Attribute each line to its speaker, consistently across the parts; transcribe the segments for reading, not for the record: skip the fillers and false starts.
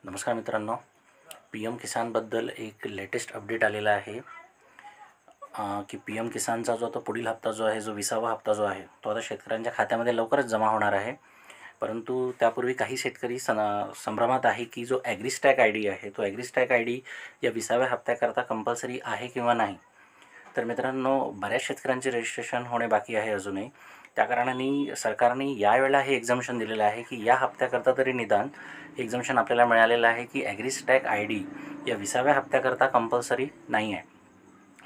Speaker 1: नमस्कार मित्रांनो, P M किसानबद्दल एक लेटेस्ट अपडेट आलेला आहे की पी एम किसानचा जो आता पुढील हप्ता जो आहे, जो 20वा हप्ता जो आहे, तो आता शेतकऱ्यांच्या खात्यामध्ये लवकरच जमा होणार आहे. परंतु त्यापूर्वी काही शेतकरी संभ्रमात आहे की जो ॲग्रीस्टॅग आय डी आहे, तो ॲग्रीस्टॅग आय डी या 20व्या हप्त्याकरता कंपल्सरी आहे किंवा नाही. तर मित्रांनो, बऱ्याच शेतकऱ्यांचे रजिस्ट्रेशन होणे बाकी आहे अजूनही. त्या कारणाने सरकारने यावेळेला हे एक्झम्पशन दिलेलं आहे की या हप्त्याकरता तरी निदान एक्झम्पशन आपल्याला मिळालेलं आहे की ॲग्रीस्टॅग आय डी या 20व्या हप्त्याकरता कंपल्सरी नाही आहे.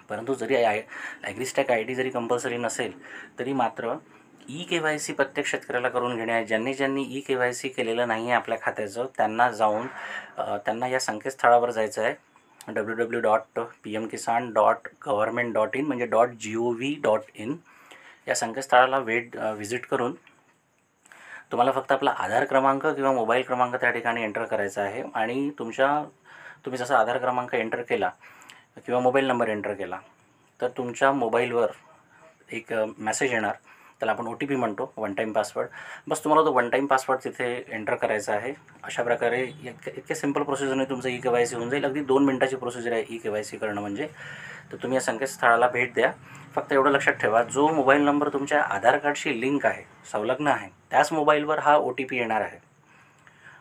Speaker 1: परंतु जरी ॲग्रीस्टॅग आय डी जरी कंपल्सरी नसेल तरी मात्र ई-के-वाय-सी प्रत्येक शेतकऱ्याला करून घेणे आहे. ज्यांनी ई-के-वाय-सी केलेलं नाही आहे आपल्या खात्याचं, त्यांना जाऊन त्यांना या संकेतस्थळावर जायचं आहे www.pmkisan.government.in म्हणजे .gov.in या संकेतस्थळाला व्हिजिट करून तुम्हाला फक्त आपला आधार क्रमांक किंवा मोबाईल क्रमांक त्या ठिकाणी एंटर करायचा आहे. आणि तुम्ही जसा आधार क्रमांक एंटर केला किंवा मोबाईल नंबर एंटर केला तर तुमच्या मोबाईलवर एक मेसेज येणार, त्याला आपण OTP म्हणतो, वन टाईम पासवर्ड. बस तुम्हाला तो वन टाईम पासवर्ड तिथे एंटर करायचा आहे. अशा प्रकारे इतक्या सिंपल प्रोसिजरने तुमचं ई-के-वाय-सी होऊन जाईल. अगदी 2 मिनिटाची प्रोसिजर आहे ई-के-वाय-सी करणं म्हणजे. तर तुम्ही या संकेतस्थळाला भेट द्या. फक्त एवढं लक्षात ठेवा, जो मोबाईल नंबर तुमच्या आधार कार्डशी लिंक आहे, संलग्न आहे, त्याच मोबाईलवर हा OTP येणार आहे.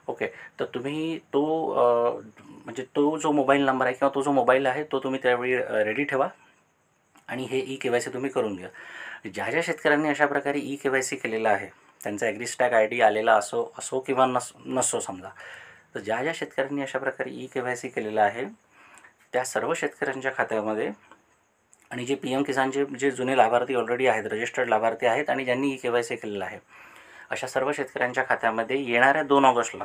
Speaker 1: ओके, तर तुम्ही म्हणजे तो जो मोबाईल नंबर आहे किंवा तो जो मोबाईल आहे तो तुम्ही त्यावेळी रेडी ठेवा आणि हे ई-के-वाय-सी तुम्ही करून घ्या. ज्या शेतकऱ्यांनी अशा प्रकारे ई-के-वाय-सी केलेलं आहे, त्यांचा ॲग्रीस्टॅग आय डी आलेला असो किंवा नसो समजा, तर ज्या शेतकऱ्यांनी अशा प्रकारे ई-के-वाय-सी केलेलं आहे त्या सर्व शेतकऱ्यांच्या खात्यामध्ये आणि जे पी एम किसानचे जे जुने लाभार्थी ऑलरेडी आहेत, रजिस्टर्ड लाभार्थी आहेत आणि ज्यांनी ई-के-वाय-सी केलेलं आहे, अशा सर्व शेतकऱ्यांच्या खात्यामध्ये येणाऱ्या 2 ऑगस्टला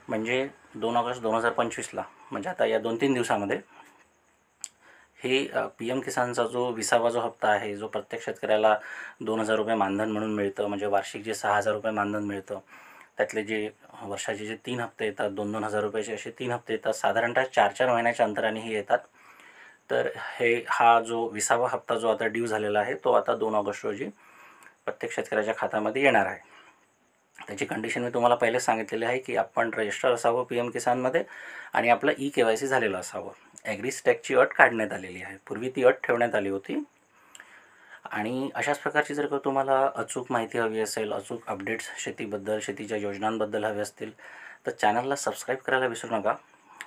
Speaker 1: म्हणजे 2 ऑगस्ट 2025ला म्हणजे आता या 2-3 दिवसामध्ये हे पी एम किसानचा जो 20वा जो हप्ता आहे, जो प्रत्येक शेतकऱ्याला 2,000 रुपये मानधन म्हणून मिळतं, म्हणजे वार्षिक जे 6,000 रुपये मानधन मिळतं, त्यातले जे वर्षाचे जे 3 हप्ते येतात, 2-2 हजार रुपयाचे असे 3 हप्ते येतात, साधारणतः 4-4 महिन्याच्या अंतराने हे येतात. तर हा जो 20वा हप्ता जो आता ड्यू झालेला आहे, तो आता 2 ऑगस्ट रोजी प्रत्येक शेतकऱ्याच्या खात्यामध्ये येणार आहे. त्याची कंडिशन मी तुम्हाला पहिलेच सांगितलेली आहे की आपण रजिस्टर असावं पी एम किसानमध्ये आणि आपलं ई-के-वाय-सी झालेलं असावं. ॲग्रीस्टॅगची अट काढण्यात आलेली आहे, पूर्वी ती अट ठेवण्यात आली होती. आणि अशाच प्रकारची जर का तुम्हाला अचूक माहिती हवी असेल, अचूक अपडेट्स शेतीबद्दल, शेतीच्या योजनांबद्दल हवे असतील तर चॅनलला सबस्क्राईब करायला विसरू नका.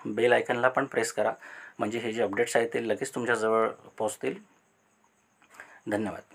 Speaker 1: बेल आयकनला पण प्रेस करा, म्हणजे हे जे अपडेट्स आहेत ते लगेच तुमच्याजवळ पोहोचतील. धन्यवाद.